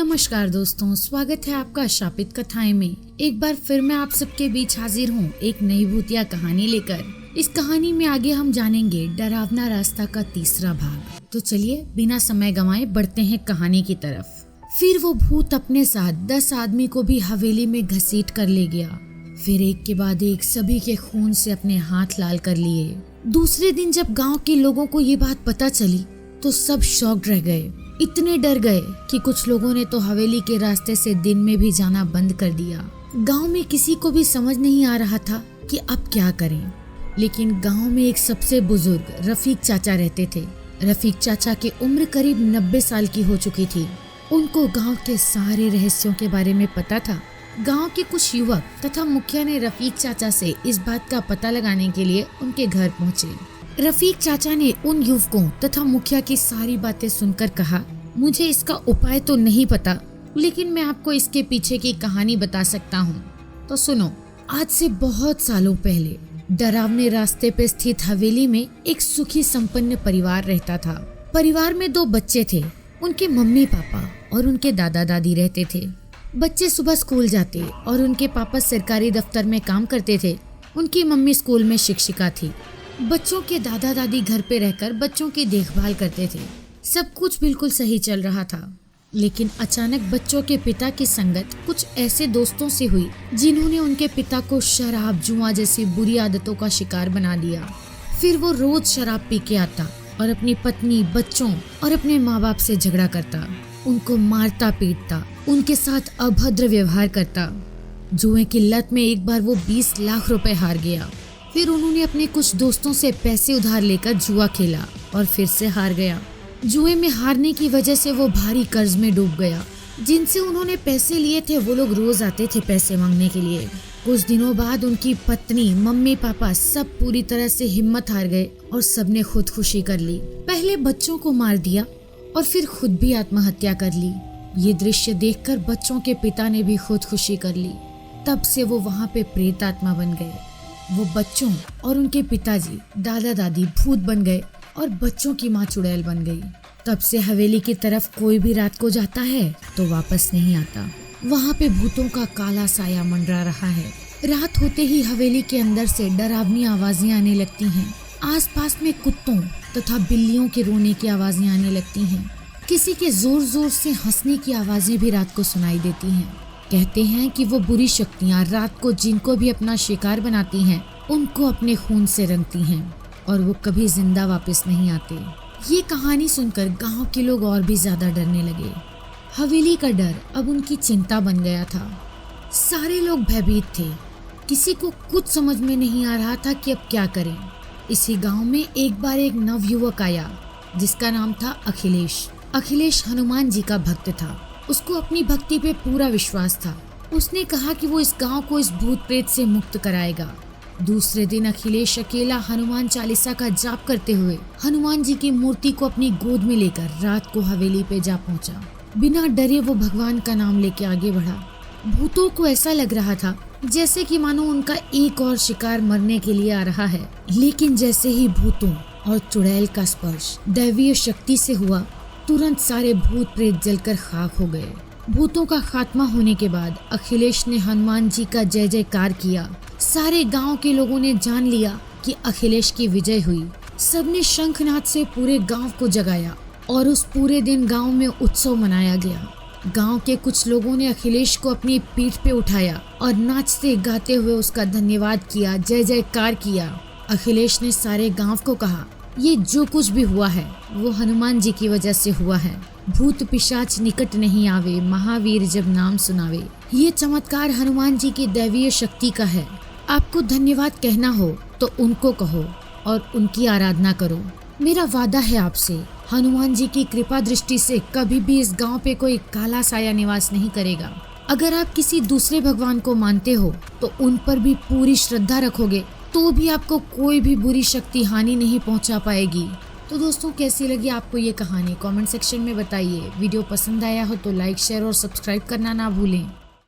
नमस्कार दोस्तों, स्वागत है आपका शापित कथाएं में। एक बार फिर मैं आप सबके बीच हाजिर हूँ एक नई भूतिया कहानी लेकर। इस कहानी में आगे हम जानेंगे डरावना रास्ता का तीसरा भाग। तो चलिए बिना समय गंवाए बढ़ते हैं कहानी की तरफ। फिर वो भूत अपने साथ 10 आदमी को भी हवेली में घसीट कर ले गया। फिर एक के बाद एक सभी के खून से अपने हाथ लाल कर लिए। दूसरे दिन जब गाँव के लोगों को ये बात पता चली तो सब शॉक्ड रह गए। इतने डर गए कि कुछ लोगों ने तो हवेली के रास्ते से दिन में भी जाना बंद कर दिया। गांव में किसी को भी समझ नहीं आ रहा था कि अब क्या करें। लेकिन गांव में एक सबसे बुजुर्ग रफीक चाचा रहते थे। रफीक चाचा की उम्र करीब 90 साल की हो चुकी थी। उनको गांव के सारे रहस्यों के बारे में पता था। गांव के कुछ युवक तथा मुखिया ने रफीक चाचा से इस बात का पता लगाने के लिए उनके घर पहुँचे। रफीक चाचा ने उन युवकों तथा मुखिया की सारी बातें सुनकर कहा, मुझे इसका उपाय तो नहीं पता, लेकिन मैं आपको इसके पीछे की कहानी बता सकता हूँ। तो सुनो। आज से बहुत सालों पहले डरावने रास्ते पे स्थित हवेली में एक सुखी संपन्न परिवार रहता था। परिवार में 2 बच्चे थे। उनके मम्मी पापा और उनके दादा दादी रहते थे। बच्चे सुबह स्कूल जाते और उनके पापा सरकारी दफ्तर में काम करते थे। उनकी मम्मी स्कूल में शिक्षिका थी। बच्चों के दादा दादी घर पे रहकर बच्चों की देखभाल करते थे। सब कुछ बिल्कुल सही चल रहा था। लेकिन अचानक बच्चों के पिता की संगत कुछ ऐसे दोस्तों से हुई जिन्होंने उनके पिता को शराब जुआ जैसी बुरी आदतों का शिकार बना दिया। फिर वो रोज शराब पी के आता और अपनी पत्नी, बच्चों और अपने माँ बाप से झगड़ा करता, उनको मारता पीटता, उनके साथ अभद्र व्यवहार करता। जुए की लत में एक बार वो 20 लाख रुपए हार गया। फिर उन्होंने अपने कुछ दोस्तों से पैसे उधार लेकर जुआ खेला और फिर से हार गया। जुए में हारने की वजह से वो भारी कर्ज में डूब गया। जिनसे उन्होंने पैसे लिए थे वो लोग रोज आते थे पैसे मांगने के लिए। कुछ दिनों बाद उनकी पत्नी, मम्मी पापा सब पूरी तरह से हिम्मत हार गए और सबने खुदकुशी कर ली। पहले बच्चों को मार दिया और फिर खुद भी आत्महत्या कर ली। ये दृश्य देखकर बच्चों के पिता ने भी खुदकुशी कर ली। तब से वो वहाँ पे प्रेत आत्मा बन गए। वो बच्चों और उनके पिताजी, दादा दादी भूत बन गए और बच्चों की माँ चुड़ैल बन गई। तब से हवेली की तरफ कोई भी रात को जाता है तो वापस नहीं आता। वहाँ पे भूतों का काला साया मंडरा रहा है। रात होते ही हवेली के अंदर से डरावनी आवाजें आने लगती हैं। आसपास में कुत्तों तथा बिल्लियों के रोने की आवाजें आने लगती हैं। किसी के जोर जोर से हंसने की आवाजें भी रात को सुनाई देती हैं। कहते हैं कि वो बुरी शक्तियाँ रात को जिनको भी अपना शिकार बनाती हैं उनको अपने खून से रंगती हैं और वो कभी जिंदा वापस नहीं आते। ये कहानी सुनकर गांव के लोग और भी ज्यादा डरने लगे। हवेली का डर अब उनकी चिंता बन गया था। सारे लोग भयभीत थे। किसी को कुछ समझ में नहीं आ रहा था कि अब क्या करें। इसी गांव में एक बार एक नवयुवक आया जिसका नाम था अखिलेश। अखिलेश हनुमान जी का भक्त था। उसको अपनी भक्ति पे पूरा विश्वास था। उसने कहा कि वो इस गांव को इस भूत प्रेत से मुक्त कराएगा। दूसरे दिन अखिलेश अकेला हनुमान चालीसा का जाप करते हुए हनुमान जी की मूर्ति को अपनी गोद में लेकर रात को हवेली पे जा पहुंचा। बिना डरे वो भगवान का नाम लेके आगे बढ़ा। भूतों को ऐसा लग रहा था जैसे कि मानो उनका एक और शिकार मरने के लिए आ रहा है। लेकिन जैसे ही भूतों और चुड़ैल का स्पर्श दैवीय शक्ति से हुआ, तुरंत सारे भूत प्रेत जलकर खाक हो गए। भूतों का खात्मा होने के बाद अखिलेश ने हनुमान जी का जय जयकार किया। सारे गांव के लोगों ने जान लिया कि अखिलेश की विजय हुई। सबने शंखनाद से पूरे गांव को जगाया और उस पूरे दिन गांव में उत्सव मनाया गया। गांव के कुछ लोगों ने अखिलेश को अपनी पीठ पे उठाया और नाचते गाते हुए उसका धन्यवाद किया, जय जयकार किया। अखिलेश ने सारे गांव को कहा, ये जो कुछ भी हुआ है वो हनुमान जी की वजह से हुआ है। भूत पिशाच निकट नहीं आवे, महावीर जब नाम सुनावे। ये चमत्कार हनुमान जी की दैवीय शक्ति का है। आपको धन्यवाद कहना हो तो उनको कहो और उनकी आराधना करो। मेरा वादा है आपसे, हनुमान जी की कृपा दृष्टि से कभी भी इस गांव पे कोई काला साया निवास नहीं करेगा। अगर आप किसी दूसरे भगवान को मानते हो तो उन पर भी पूरी श्रद्धा रखोगे तो भी आपको कोई भी बुरी शक्ति हानि नहीं पहुंचा पाएगी। तो दोस्तों, कैसी लगी आपको ये कहानी कमेंट सेक्शन में बताइए। वीडियो पसंद आया हो तो लाइक, शेयर और सब्सक्राइब करना ना भूलें।